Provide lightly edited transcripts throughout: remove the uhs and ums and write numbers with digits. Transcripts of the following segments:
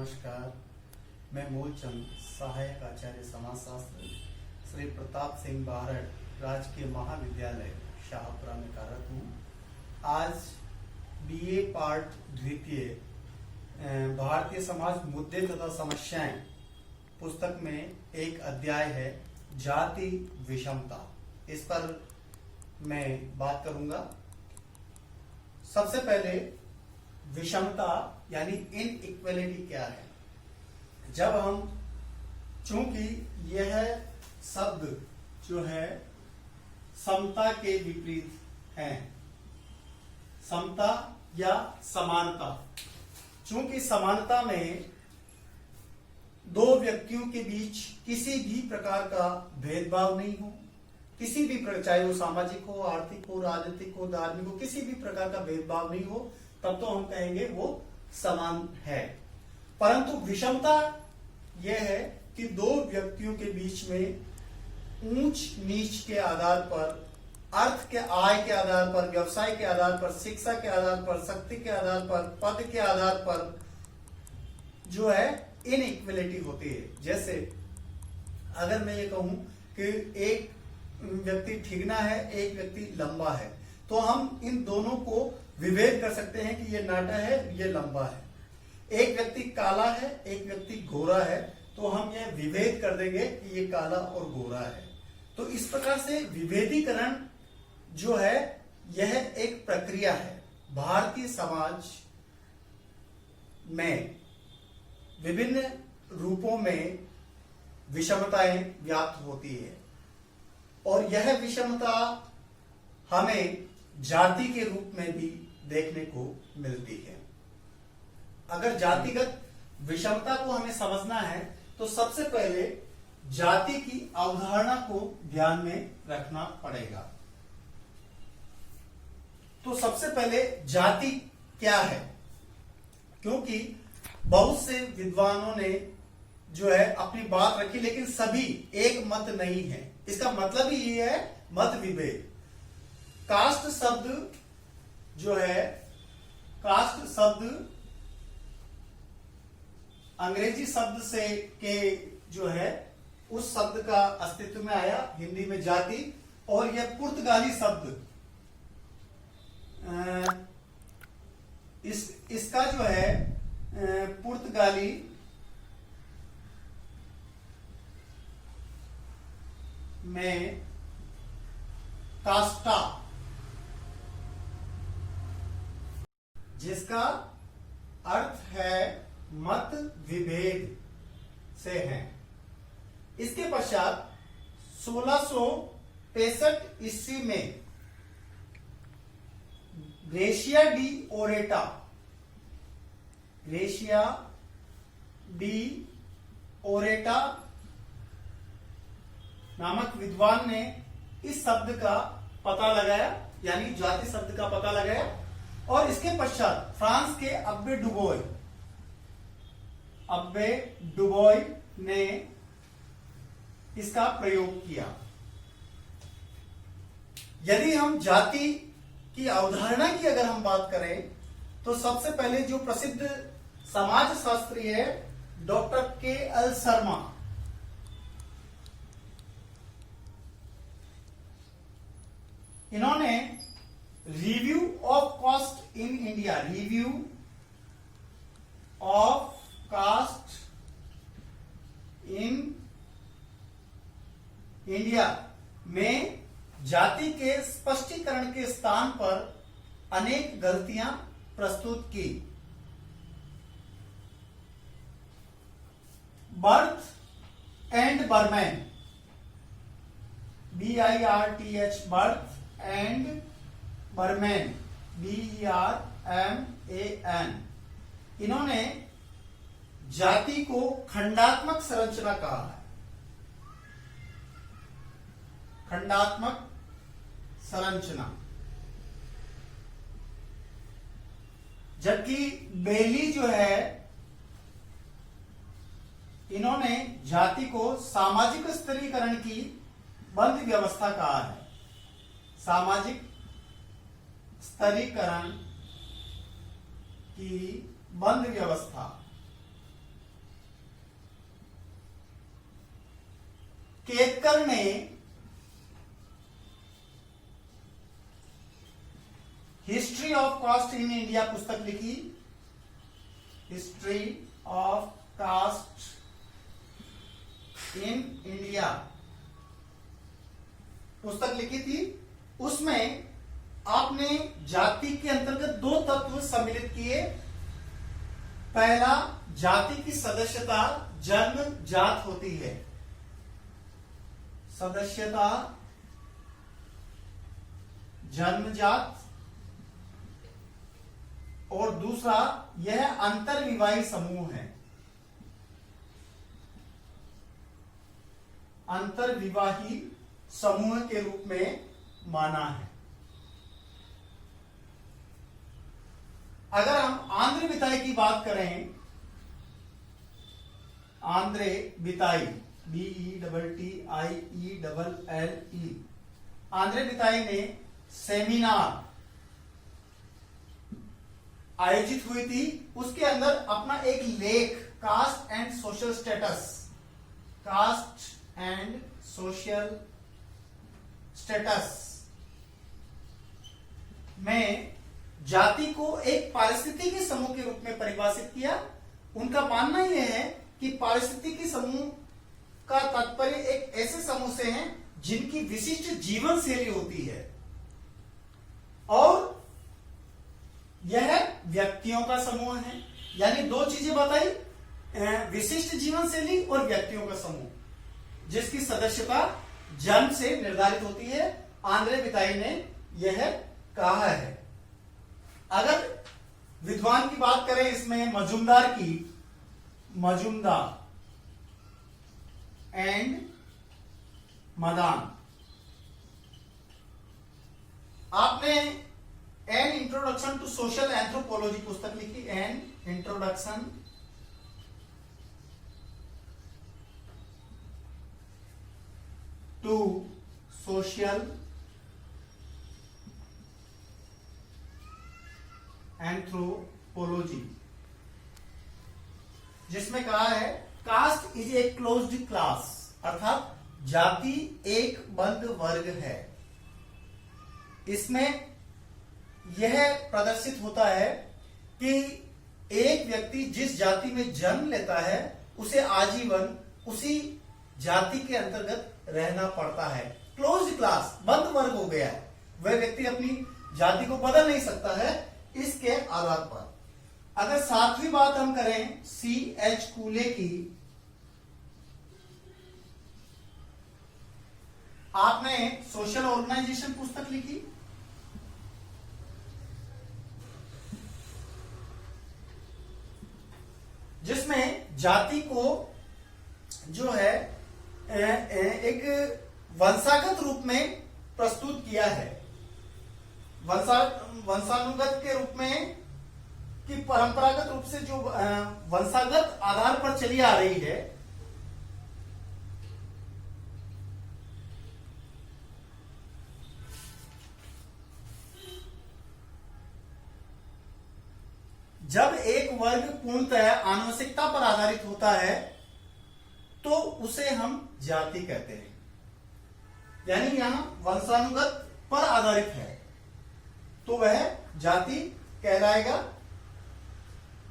नमस्कार। मैं मूलचंद, सहायक आचार्य समाजशास्त्र, श्री प्रताप सिंह बारड, राजकीय महाविद्यालय शाहपुरा में कार्यरत हूँ। आज बीए पार्ट द्वितीय भारतीय समाज मुद्दे तथा समस्याएं पुस्तक में एक अध्याय है जाति विषमता। इस पर मैं बात करूंगा। सबसे पहले विषमता यानी इनइक्वालिटी क्या है। जब हम, चूंकि यह शब्द जो है समता के विपरीत है, समता या समानता। चूंकि समानता में दो व्यक्तियों के बीच किसी भी प्रकार का भेदभाव नहीं हो, किसी भी प्रकार, चाहे वो सामाजिक हो, आर्थिक हो, राजनीतिक हो, धार्मिक हो, किसी भी प्रकार का भेदभाव नहीं हो, तब तो हम कहेंगे वो समान है। परंतु विषमता यह है कि दो व्यक्तियों के बीच में ऊंच नीच के आधार पर, अर्थ के, आय के आधार पर, व्यवसाय के आधार पर, शिक्षा के आधार पर, शक्ति के आधार पर, पद के आधार पर जो है इनइक्वालिटी होती है। जैसे अगर मैं ये कहूं कि एक व्यक्ति ठिगना है, एक व्यक्ति लंबा है, तो हम इन दोनों को विभेद कर सकते हैं कि ये नाटा है, ये लंबा है। एक व्यक्ति काला है, एक व्यक्ति गोरा है, तो हम ये विभेद कर देंगे कि ये काला और गोरा है। तो इस प्रकार से विभेदीकरण जो है यह एक प्रक्रिया है। भारतीय समाज में विभिन्न रूपों में विषमताएं व्याप्त होती है और यह विषमता हमें जाति के रूप में भी देखने को मिलती है। अगर जातिगत विषमता को हमें समझना है तो सबसे पहले जाति की अवधारणा को ध्यान में रखना पड़ेगा। तो सबसे पहले जाति क्या है, क्योंकि बहुत से विद्वानों ने जो है अपनी बात रखी, लेकिन सभी एक मत नहीं है। इसका मतलब ही ये है मत विभेद। कास्ट शब्द जो है, कास्ट शब्द अंग्रेजी शब्द से के जो है उस शब्द का अस्तित्व में आया हिंदी में जाति, और यह पुर्तगाली शब्द इसका जो है पुर्तगाली में कास्टा, जिसका अर्थ है मत विभेद से है। इसके पश्चात 1665 ईस्वी में ग्रेशिया डी ओरेटा नामक विद्वान ने इस शब्द का पता लगाया, यानी जाति शब्द का पता लगाया। और इसके पश्चात फ्रांस के अब्बे डुबोय ने इसका प्रयोग किया। यदि हम जाति की अवधारणा की अगर हम बात करें तो सबसे पहले जो प्रसिद्ध समाजशास्त्री है डॉक्टर के.एल. शर्मा, इन्होंने review of caste in India, review of caste in India में जाति के स्पष्टीकरण के स्थान पर अनेक गलतियां प्रस्तुत की। Birth and Berman, BIRTH, Birth and Berman, BERMAN, इन्होंने जाति को खंडात्मक संरचना कहा है। खंडात्मक संरचना, जबकि बेली जो है इन्होंने जाति को सामाजिक स्तरीकरण की बंद व्यवस्था कहा है। सामाजिक स्तरीकरण की बंद व्यवस्था, केतकर ने history of caste in India पुस्तक लिखी। History of caste in India पुस्तक लिखी थी। उसमें आपने जाति के अंतर्गत दो तत्व सम्मिलित किए। पहला, जाति की सदस्यता जन्म जात होती है, सदस्यता जन्मजात, और दूसरा यह अंतर्विवाही समूह है। अंतर्विवाही समूह के रूप में माना है। अगर हम आंध्र बिताई की बात करें, आंध्र बिताई, BETTIELLE, आंध्र बिताई ने सेमिनार आयोजित हुई थी। उसके अंदर अपना एक लेख, caste and social status, caste and social status में जाति को एक पारिस्थितिकी समूह के रूप में परिभाषित किया। उनका मानना यह है कि पारिस्थितिकी समूह का तात्पर्य एक ऐसे समूह से है जिनकी विशिष्ट जीवन शैली होती है, और यह व्यक्तियों का समूह है। यानी दो चीजें बताई, विशिष्ट जीवन शैली और व्यक्तियों का समूह, जिसकी सदस्यता जन्म से निर्धारित होती है। आंद्रे बिताई ने यह कहा है। अगर विद्वान की बात करें इसमें मजूमदार की, मजूमदार एंड मदान, आपने an introduction to social anthropology पुस्तक लिखी। An introduction to social anthropology, जिसमें कहा है caste is a closed class, अर्थात जाति एक बंद वर्ग है। इसमें यह प्रदर्शित होता है कि एक व्यक्ति जिस जाति में जन्म लेता है उसे आजीवन उसी जाति के अंतर्गत रहना पड़ता है। क्लोज्ड क्लास, बंद वर्ग हो गया है। वह व्यक्ति अपनी जाति को बदल नहीं सकता है इसके आधार पर। अगर सातवीं बात हम करें C.H. कूले की, आपने सोशल ऑर्गेनाइजेशन पुस्तक लिखी। जिसमें जाति को जो है एक वंशागत रूप में प्रस्तुत किया है। वंशानुगत के रूप में, कि परंपरागत रूप से जो वंशागत आधार पर चली आ रही है, जब एक वर्ग पूर्णतः आनुवंशिकता पर आधारित होता है तो उसे हम जाति कहते हैं। यानी यहां वंशानुगत पर आधारित है तो वह जाति कहलाएगा।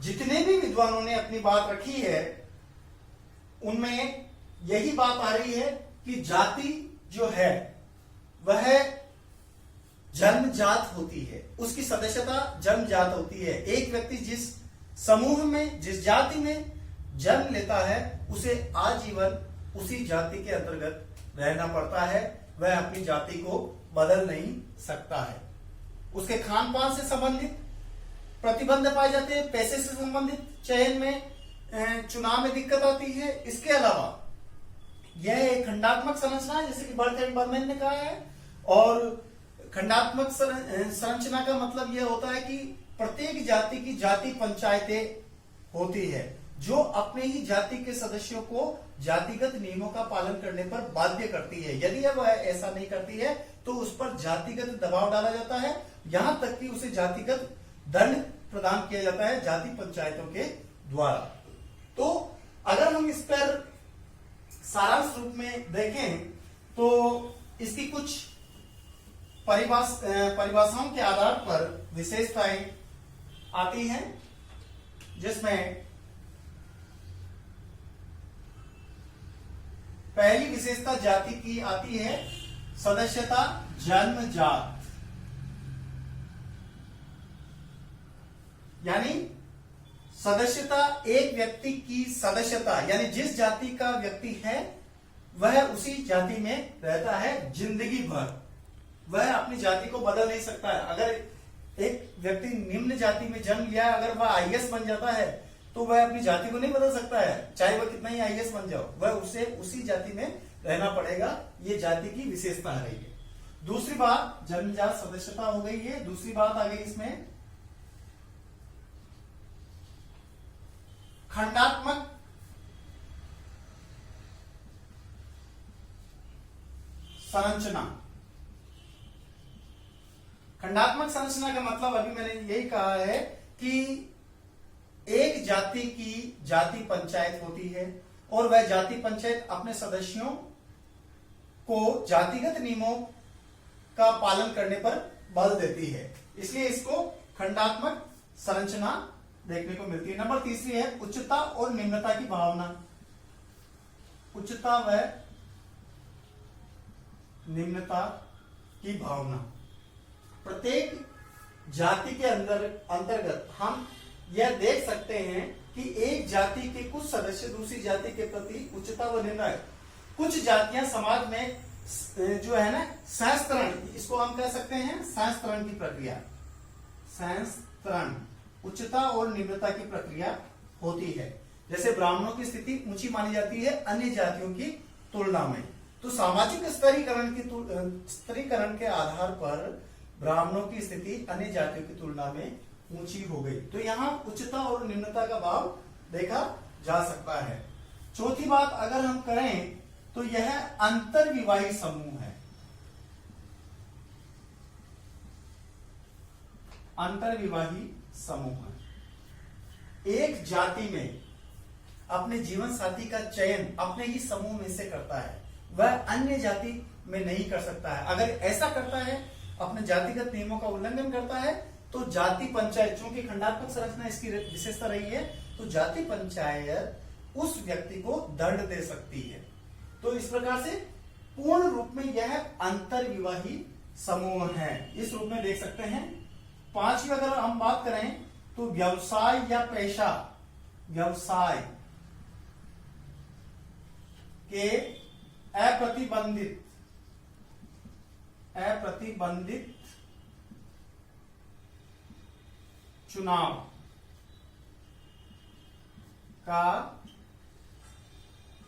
जितने भी विद्वानों ने अपनी बात रखी है उनमें यही बात आ रही है कि जाति जो है वह जन्मजात होती है, उसकी सदस्यता जन्मजात होती है। एक व्यक्ति जिस समूह में, जिस जाति में जन्म लेता है उसे आजीवन उसी जाति के अंतर्गत रहना पड़ता है। वह अपनी जाति को बदल नहीं सकता है। उसके खान पान से संबंधित प्रतिबंध पाए जाते हैं, पैसे से संबंधित चयन में, चुनाव में दिक्कत आती है। इसके अलावा यह एक खंडात्मक संरचना है, जैसे कि बर्थ एंड बर्मन ने कहा है। और खंडात्मक संरचना का मतलब यह होता है कि प्रत्येक जाति की जाति पंचायतें होती है जो अपने ही जाति के सदस्यों को जातिगत नियमों का पालन करने पर बाध्य करती है। यदि वह ऐसा नहीं करती है तो उस पर जातिगत दबाव डाला जाता है, यहां तक कि उसे जातिगत दंड प्रदान किया जाता है जाति पंचायतों के द्वारा। तो अगर हम इस पर सारांश रूप में देखें तो इसकी कुछ परिभाषाओं के आधार पर विशेषताएं आती हैं, जिसमें पहली विशेषता जाति की आती है सदस्यता जन्मजात, यानी सदस्यता एक व्यक्ति की सदस्यता, यानी जिस जाति का व्यक्ति है वह उसी जाति में रहता है जिंदगी भर, वह अपनी जाति को बदल नहीं सकता है। अगर एक व्यक्ति निम्न जाति में जन्म लिया है, अगर वह आईएएस बन जाता है तो वह अपनी जाति को नहीं बदल सकता है, चाहे वह कितना ही आईएएस बन जाओ, वह उसे उसी जाति में रहना पड़ेगा। ये जाति की विशेषता रही है। दूसरी बात जन्मजात सदस्यता हो गई है। दूसरी बात आ गई इसमें खंडात्मक संरचना। खंडात्मक संरचना का मतलब अभी मैंने यही कहा है कि एक जाति की जाति पंचायत होती है और वह जाति पंचायत अपने सदस्यों को जातिगत नियमों का पालन करने पर बल देती है, इसलिए इसको खंडात्मक संरचना देखने को मिलती है। नंबर तीसरी है उच्चता और निम्नता की भावना। उच्चता व निम्नता की भावना। प्रत्येक जाति के अंतर्गत हम यह देख सकते हैं कि एक जाति के कुछ सदस्य दूसरी जाति के प्रति उच्चता व निम्नता। कुछ जातियां समाज में जो है ना सहस्त्रण, इसको हम कह सकते हैं सहस्त्रण की प्रक्रिया, सहस्त्रण उच्चता और निम्नता की प्रक्रिया होती है। जैसे ब्राह्मणों की स्थिति ऊंची मानी जाती है अन्य जातियों की तुलना में, तो सामाजिक स्तरीकरण के आधार पर ब्राह्मणों की स्थिति अन्य जातियों की तुलना में ऊंची हो गई। तो यहाँ उच्चता और निम्नता का भाव देखा जा सकता है। चौथी बात अगर हम करें तो यह अंतर्विवाही समूह है। अंतर्विवाही समूह है। एक जाति में अपने जीवन साथी का चयन अपने ही समूह में से करता है, वह अन्य जाति में नहीं कर सकता है। अगर ऐसा करता है, अपने जातिगत नियमों का उल्लंघन करता है, तो जाति पंचायत, चूंकि खंडात्मक संरचना इसकी विशेषता रही है, तो जाति पंचायत उस व्यक्ति को दंड दे सकती है। तो इस प्रकार से पूर्ण रूप में यह अंतर्विवाही समूह है, इस रूप में देख सकते हैं। पांचवी अगर हम बात करें तो व्यवसाय या पेशा, व्यवसाय के अप्रतिबंधित चुनाव का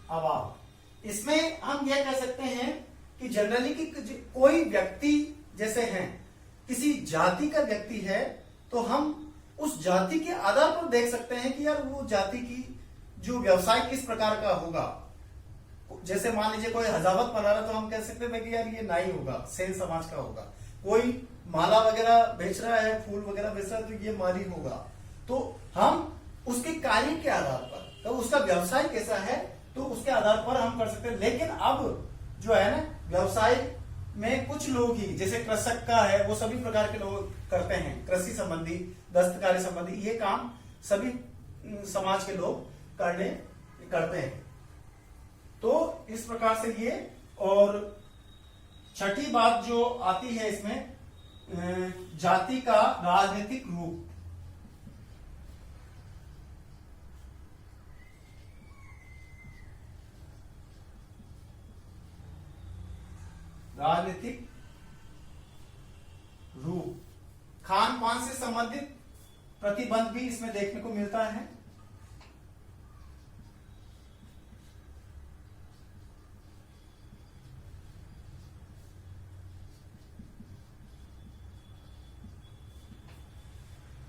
अभाव। इसमें हम यह कह सकते हैं कि जनरली कि कोई व्यक्ति जैसे हैं, किसी जाति का व्यक्ति है, तो हम उस जाति के आधार पर देख सकते हैं कि यार वो जाति की जो व्यवसाय किस प्रकार का होगा। जैसे मान लीजिए कोई हजावत बना रहा, तो हम कह सकते हैं कि यार ये नाई होगा, सेन समाज का होगा। कोई माला वगैरह बेच रहा है, फूल वगैरह बेच रहा है, तो ये माली होगा। तो हम उसके कार्य के आधार पर, तो उसका व्यवसाय कैसा है, तो उसके आधार पर हम कर सकते हैं। लेकिन अब जो है ना व्यवसाय में कुछ लोग ही, जैसे कृषक का है, वो सभी प्रकार के लोग करते हैं, कृषि संबंधी, दस्तकारी संबंधी, ये काम सभी समाज के लोग करते हैं। तो इस प्रकार से ये। और छठी बात जो आती है इसमें, जाति का राजनीतिक रूप। राजनीतिक रूप, खान पान से संबंधित प्रतिबंध भी इसमें देखने को मिलता है।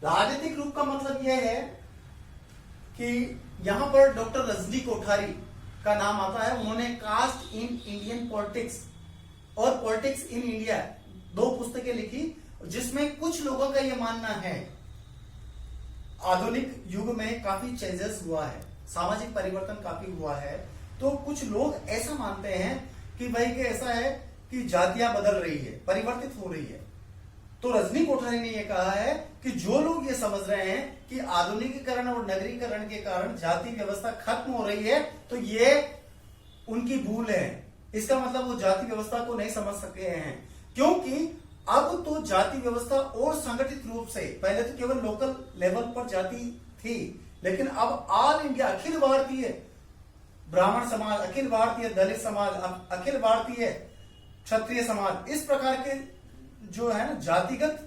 राजनीतिक रूप का मतलब यह है कि यहां पर डॉक्टर रजनी कोठारी का नाम आता है। उन्होंने कास्ट इन इंडियन पॉलिटिक्स और पॉलिटिक्स इन इंडिया 2 पुस्तकें लिखी, जिसमें कुछ लोगों का यह मानना है आधुनिक युग में काफी चेंजेस हुआ है, सामाजिक परिवर्तन काफी हुआ है, तो कुछ लोग ऐसा मानते हैं कि भाई कि ऐसा है कि जातियां बदल रही है, परिवर्तित हो रही है। तो रजनी कोठारी ने यह कहा है कि जो लोग ये समझ रहे हैं कि आधुनिकीकरण और नगरीकरण के कारण जाति व्यवस्था खत्म हो रही है, तो ये उनकी भूल है। इसका मतलब वो जाति व्यवस्था को नहीं समझ सके हैं, क्योंकि अब तो जाति व्यवस्था और संगठित रूप से, पहले तो केवल लोकल लेवल पर जाति थी, लेकिन अब ऑल इंडिया, अखिल भारतीय ब्राह्मण समाज, अखिल भारतीय दलित समाज, अखिल भारतीय क्षत्रिय समाज, इस प्रकार के जो है ना जातिगत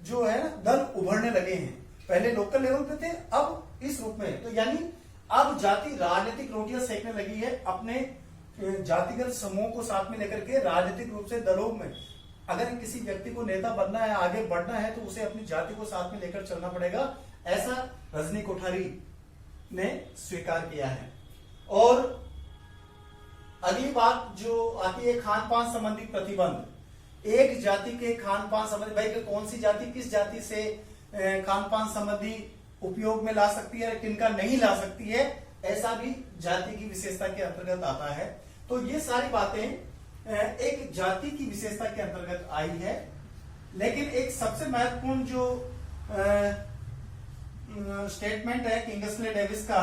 जो है ना दल उभरने लगे हैं। पहले लोकल लेवल पे थे, अब इस रूप में। तो यानी अब जाति राजनीतिक रोटियां सेकने लगी है, अपने जातिगत समूह को साथ में लेकर के राजनीतिक रूप से दलों में। अगर किसी व्यक्ति को नेता बनना है, आगे बढ़ना है, तो उसे अपनी जाति को साथ में लेकर चलना पड़ेगा, ऐसा रजनी कोठारी ने स्वीकार किया है। और अगली बात जो आती है, खान पान संबंधी प्रतिबंध। एक जाति के खान पान संबंधी, भाई कौन सी जाति किस जाति से खान पान संबंधी उपयोग में ला सकती है, किनका नहीं ला सकती है, ऐसा भी जाति की विशेषता के अंतर्गत आता है। तो ये सारी बातें एक जाति की विशेषता के अंतर्गत आई है। लेकिन एक सबसे महत्वपूर्ण जो स्टेटमेंट है किंगस्ले डेविस का,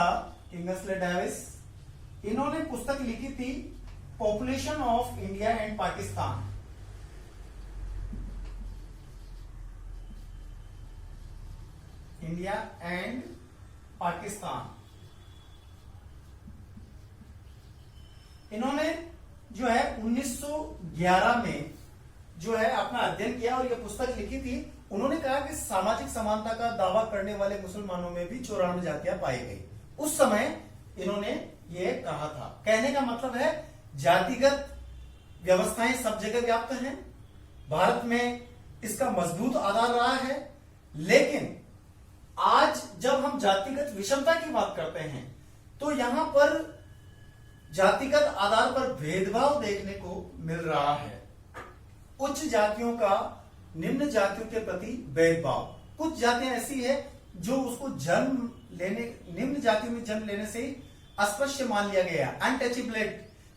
किंगस्ले डेविस, इन्होंने पुस्तक लिखी थी population of India and Pakistan. India and Pakistan. इन्होंने जो है 1911 में जो है अपना अध्ययन किया और यह पुस्तक लिखी थी। उन्होंने कहा कि सामाजिक समानता का दावा करने वाले मुसलमानों में भी 94 जातियां पाई गई। उस समय इन्होंने ये कहा था। कहने का मतलब है जातिगत व्यवस्थाएं सब जगह व्याप्त हैं, भारत में इसका मजबूत आधार रहा है। लेकिन आज जब हम जातिगत विषमता की बात करते हैं, तो यहां पर जातिगत आधार पर भेदभाव देखने को मिल रहा है। उच्च जातियों का निम्न जातियों के प्रति भेदभाव। कुछ जातियां ऐसी है जो उसको जन्म लेने, निम्न जातियों में जन्म लेने से अस्पृश्य मान लिया गया, अनटचेबल।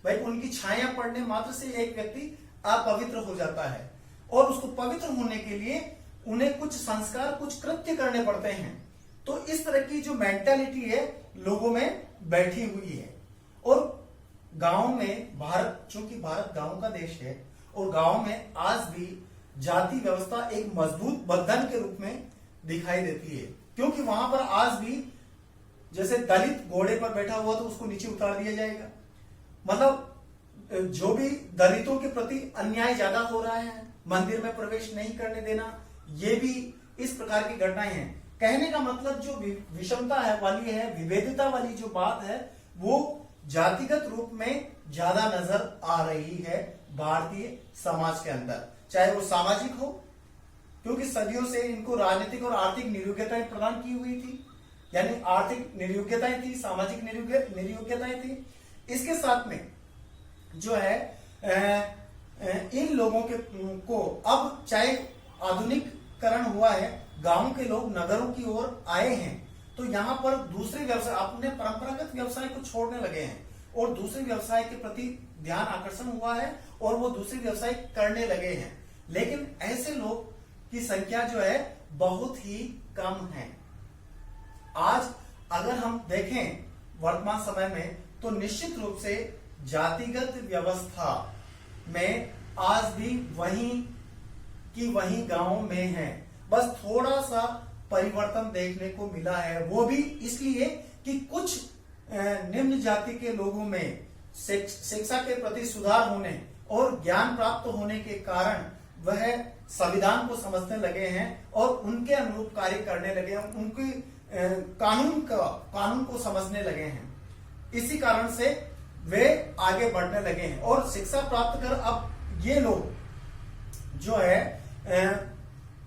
भाई उनकी छाया पड़ने मात्र से एक व्यक्ति अपवित्र हो जाता है, और उसको पवित्र होने के लिए उन्हें कुछ संस्कार, कुछ कृत्य करने पड़ते हैं। तो इस तरह की जो मेंटालिटी है लोगों में बैठी हुई है। और गांव में, भारत चूंकि भारत गांव का देश है, और गांव में आज भी जाति व्यवस्था एक मजबूत बंधन के रूप में दिखाई देती है, क्योंकि वहां पर आज भी जैसे दलित घोड़े पर बैठा हुआ तो उसको नीचे उतार दिया जाएगा। मतलब जो भी दलितों के प्रति अन्याय ज्यादा हो रहा है, मंदिर में प्रवेश नहीं करने देना, ये भी इस प्रकार की घटनाएं हैं। कहने का मतलब जो विषमता है वाली है, विभेदता वाली जो बात है, वो जातिगत रूप में ज्यादा नजर आ रही है भारतीय समाज के अंदर, चाहे वो सामाजिक हो, क्योंकि सदियों से इनको राजनीतिक और आर्थिक नियोग्यताएं प्रदान की हुई थी, यानी आर्थिक नियोग्यताएं थी, सामाजिक नियोग्यताएं थी। इसके साथ में जो है इन लोगों के को अब चाहे आधुनिकीकरण हुआ है, गांव के लोग नगरों की ओर आए हैं, तो यहाँ पर दूसरे व्यवसाय, अपने परंपरागत व्यवसाय को छोड़ने लगे हैं और दूसरे व्यवसाय के प्रति ध्यान आकर्षण हुआ है और वो दूसरे व्यवसाय करने लगे हैं। लेकिन ऐसे लोग की संख्या जो है बहुत ही कम है। आज अगर हम देखें वर्तमान समय में, तो निश्चित रूप से जातिगत व्यवस्था में आज भी वही गांव में है, बस थोड़ा सा परिवर्तन देखने को मिला है। वो भी इसलिए कि कुछ निम्न जाति के लोगों में शिक्षा के प्रति सुधार होने और ज्ञान प्राप्त होने के कारण वह संविधान को समझने लगे हैं और उनके अनुरूप कार्य करने लगे हैं, उनके कानून को समझने लगे हैं। इसी कारण से वे आगे बढ़ने लगे हैं और शिक्षा प्राप्त कर अब ये लोग जो है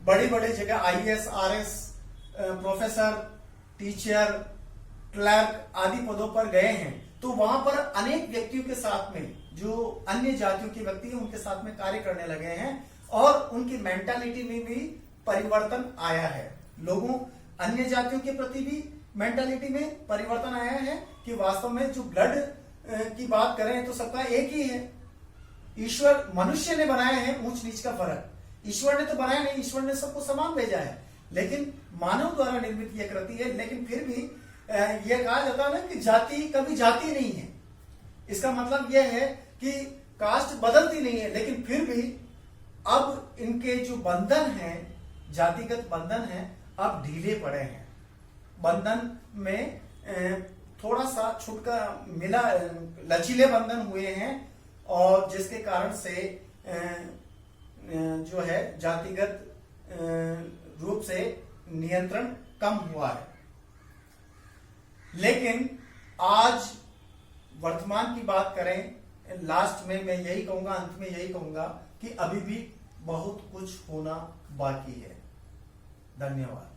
बड़ी बड़ी जगह IAS, RS, professor, teacher, clerk आदि पदों पर गए हैं। तो वहां पर अनेक व्यक्तियों के साथ में, जो अन्य जातियों के व्यक्ति हैं, उनके साथ में कार्य करने लगे हैं और उनकी मेंटालिटी में भी परिवर्तन आया है। लोगों अन्य जातियों के प्रति भी मेंटालिटी में परिवर्तन आया है कि वास्तव में जो ब्लड की बात करें तो सबका एक ही है। ईश्वर मनुष्य ने बनाया है ऊंच नीच का फर्क, ईश्वर ने तो बनाया नहीं, ईश्वर ने सबको समान भेजा है, लेकिन मानव द्वारा निर्मित यह कृति है। लेकिन फिर भी यह कहा जाता है ना कि जाति कभी जाति नहीं है। इसका मतलब यह है कि कास्ट बदलती नहीं है, लेकिन फिर भी अब इनके जो बंधन है, जातिगत बंधन है, अब ढीले पड़े हैं। बंधन में थोड़ा सा छुटका मिला, लचीले बंधन हुए हैं, और जिसके कारण से जो है जातिगत रूप से नियंत्रण कम हुआ है। लेकिन आज वर्तमान की बात करें, लास्ट में मैं यही कहूंगा, अंत में यही कहूंगा कि अभी भी बहुत कुछ होना बाकी है। धन्यवाद।